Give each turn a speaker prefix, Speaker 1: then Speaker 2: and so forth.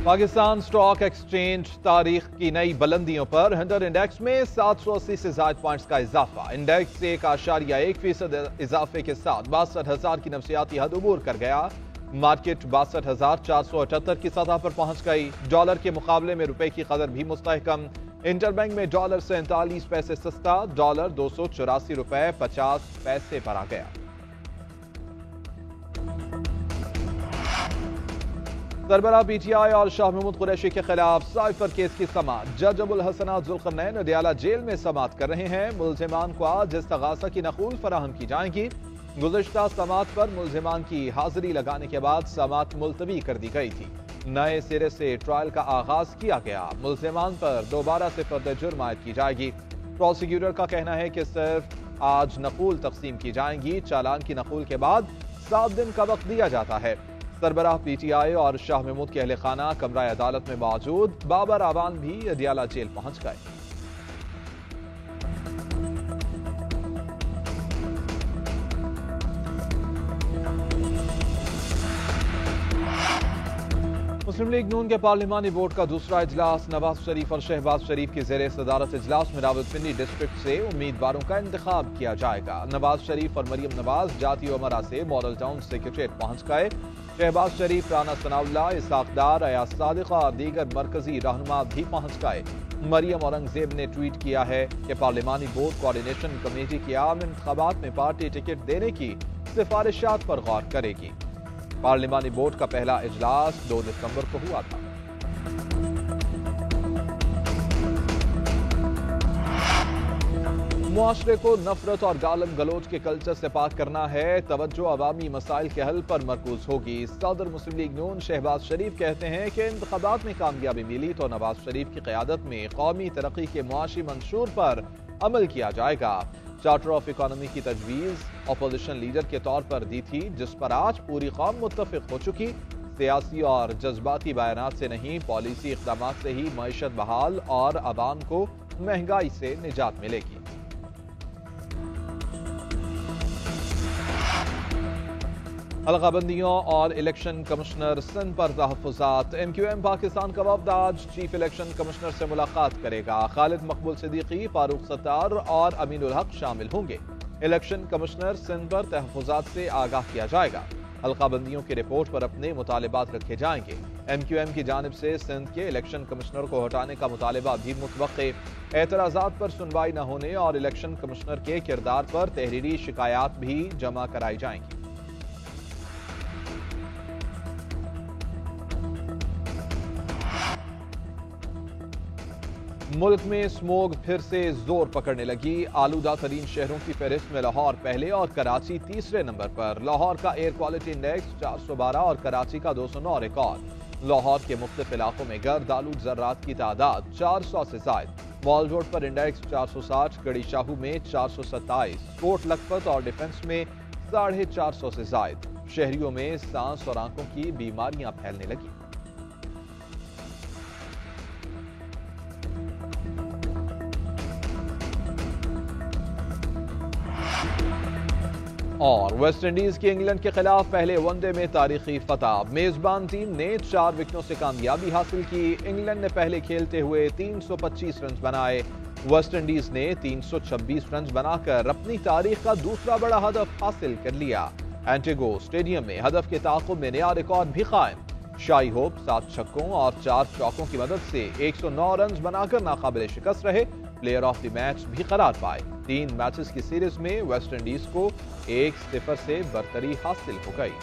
Speaker 1: Pakistan stock exchange तारीख की नई बुलंदियों पर। हिंडर इंडेक्स में 780 से ज्यादा पॉइंट्स का इजाफा। इंडेक्स 1.1% इजाफे के साथ 62,000 की नफसियाती हद अबूर कर गया। मार्केट 62,478 की सतह पर पहुंच गई। डॉलर के मुकाबले में रुपए की कदर भी मुस्तहकम। इंटरबैंक में डॉलर 47 पैसे सस्ता, डॉलर 284 रुपए 50 पैसे पर आ गया। सरबराह पीटीआई और शाह महमूद कुरैशी के खिलाफ साइफर केस की समाअत। जज अबुल हसन जुल्करनैन अडियाला जेल में समाअत कर रहे हैं। मुल्जिमान को आज इस्तगासा की नकूल फराहम की जाएगी। गुज़िश्ता समाअत पर मुल्जिमान की हाजिरी लगाने के बाद समाअत मुलतवी कर दी गई थी। नए सिरे से ट्रायल का आगाज किया गया। मुल्जिमान पर दोबारा से फर्द जुर्म आयद की जाएगी। प्रोसिक्यूटर का कहना है कि सिर्फ आज नकूल तकसीम की जाएंगी। चालान की नकूल के बाद 7 दिन का वक्त दिया जाता है। सरबराह पीटीआई और शाह महमूद के अहले खाना कमरा अदालत में मौजूद। बाबर आवान भी अडियाला जेल पहुंच गए। मुस्लिम लीग नून के पार्लिमानी बोर्ड का दूसरा इजलास नवाज शरीफ और शहबाज शरीफ की जेर सदारत इजलास में रावलपिंडी डिस्ट्रिक्ट से उम्मीदवारों का इंतखाब किया जाएगा। नवाज शरीफ और मरियम नवाज जाती उमरा से मॉडल टाउन सेक्रेटेरिएट पहुंच गए। शहबाज शरीफ, राना सनाउल्लाह, इसाकदार, अयाज सादिका और दीगर मरकजी रहनुमा भी पहुंच गए। मरियम औरंगजेब ने ट्वीट किया है कि पार्लिमानी बोर्ड कोऑर्डिनेशन कमेटी की आम इंतखाबात में पार्टी टिकट देने की सिफारिशात पर गौर करेगी। पार्लिमानी बोर्ड का पहला इजलास 2 दिसंबर को हुआ था। मुआशरे को नफरत और गालम गलोच के कल्चर से पाक करना है। तवज्जो अवामी मसाइल के हल पर मरकूज होगी। सदर मुस्लिम लीग नून शहबाज शरीफ कहते हैं कि इंतखाबात में कामयाबी मिली तो नवाज शरीफ की क़यादत में कौमी तरक्की के मुआशी मंशूर पर अमल किया जाएगा। चार्टर ऑफ इकोनॉमी की तजवीज़ अपोजिशन लीडर के तौर पर दी थी, जिस पर आज पूरी कौम मुत्तफिक हो चुकी। सियासी और जज्बाती बयानात से नहीं, पॉलिसी इक़दामात से ही मईशत बहाल और आवाम को महंगाई से निजात मिलेगी। हल्काबंदियों और इलेक्शन कमिश्नर सिंध पर तहफ़्फ़ुज़ात। MQM पाकिस्तान का वफ़द आज चीफ इलेक्शन कमिश्नर से मुलाकात करेगा। खालिद मकबूल सिद्दीकी, फारूक सत्तार और अमीनुल हक शामिल होंगे। इलेक्शन कमिश्नर सिंध पर तहफ़्फ़ुज़ात से आगाह किया जाएगा। हल्काबंदियों की रिपोर्ट पर अपने मुतालिबात रखे जाएंगे। MQM की जानिब से सिंध के इलेक्शन कमिश्नर को हटाने का मुतालिबा भी मुतवक्के। एतराज़ात पर सुनवाई न होने और इलेक्शन कमिश्नर के किरदार पर तहरीरी शिकायत भी जमा कराई जाएंगी। मुल्क में स्मोग फिर से जोर पकड़ने लगी। आलूदा तरीन शहरों की फहरिस्त में लाहौर पहले और कराची तीसरे नंबर पर। लाहौर का एयर क्वालिटी इंडेक्स 412 और कराची का 209 रिकॉर्ड। लाहौर के मुख्तलिफ इलाकों में गर्द आलूद ज़र्रात की तादाद 400 से जायद। मॉल रोड पर इंडेक्स 460, गड़ी शाहू में 427, कोट लखपत और डिफेंस में 450 से जायद। शहरियों में सांस और आंखों की बीमारियां फैलने लगी। और वेस्ट इंडीज की इंग्लैंड के खिलाफ पहले वनडे में तारीखी फतह। मेजबान टीम ने 4 विकेटों से कामयाबी हासिल की। इंग्लैंड ने पहले खेलते हुए 325 रन बनाए। वेस्ट इंडीज ने 326 रन बनाकर अपनी तारीख का दूसरा बड़ा हदफ हासिल कर लिया। एंटीगो स्टेडियम में हदफ के ताक़ुब में नया रिकॉर्ड भी कायम। शाई होप 7 छक्कों और 4 चौकों की मदद से 109 रन बनाकर नाकाबिल शिकस्त रहे। प्लेयर ऑफ द मैच भी करार पाए। 3 मैचेस की सीरीज में वेस्ट इंडीज को 1-0 से बरतरी हासिल हो गई।